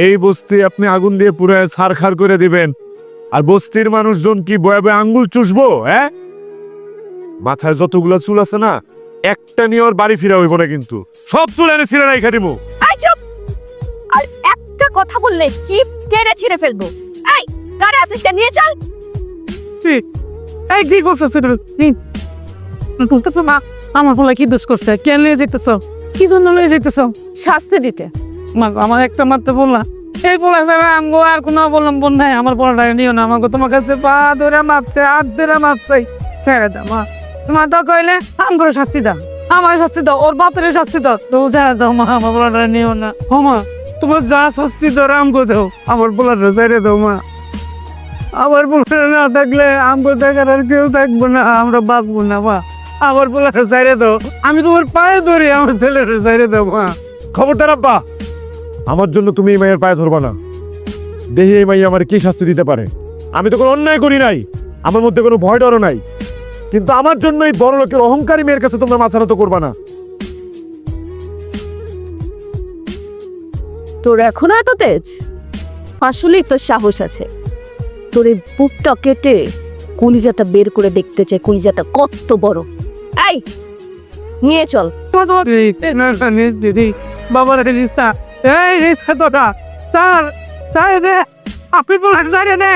এই বস্তি আপনি আগুন দিয়ে পুরো ছারখার করে দিবেন, আর বস্তির মানুষজন কি বয়ে বয়ে আঙ্গুল চুষবো? হ্যাঁ, মাথায় যতগুলা চুল আছে না, একটা নিয়ে ওর বাড়ি ফিরা হইব না, কিন্তু সব চুল এনে ছিঁড়ে রাইখা দিব। এই চুপ! আর একটা কথা বললে কি টেনে ছিঁড়ে ফেলবো। এই গাড়ি আসিসটা নিয়ে চল। এই কি করছো বলতেছো না? আমার বলে কি দোষ করছে? কেন নিয়ে যেতেছ? কি জন্য নিয়ে যেতেছ? শাস্তি দিতে। আমার একটা মাত্র বললা, এই বলা যাবে আমগো আর কোনো অবলম্বন নাই। আমার বলাটা নিও না, আমাকে তোমার কাছে পা ধরে মাপছে, হাত ধরে মাপছে, ছেড়ে দাও মা। তোমার তো কইলে আমগো শাস্তি দাও, আমার শাস্তি দাও, ওর বাপের শাস্তি দাও, তো ছেড়ে দাও মা, আমার বলাটা নিও না। ও মা, তোমার যা শাস্তি দাও আমগো দাও, আমার বলাটা ছেড়ে দাও মা। আমার বলাটা না থাকলে আমগো দেখার আর কেউ থাকবো না, আমরা বাঁচবো না মা। আমার বলাটা ছেড়ে দাও, আমি তোমার পায়ে ধরি, আমার ছেলেটা ছেড়ে দাও মা। খবরদার আব্বা, আমার জন্য তুমি এই মায়ের পায়ে ধরবা না। দেখি এই মাই আমার কি শাস্তি দিতে পারে। আমি তো কোনো অন্যায় করি নাই, আমার মধ্যে কোনো ভয় ডরও নাই, কিন্তু আমার জন্য এই বড় লোকের অহংকারী মেয়ের কাছে তোমরা মাথা নত করবা না। তোর এখনো এত তেজ? আসলেই তোর সাহস আছে। তোর এই বুকটা কেটে কলিজাটা বের করে দেখতে চাই, কলিজাটা কত বড়। এই নিয়ে চল। দিদি বাবার রিস্তা, এই রিস্তা তোটা চার চাই দে, আপনি বলে চাই দে।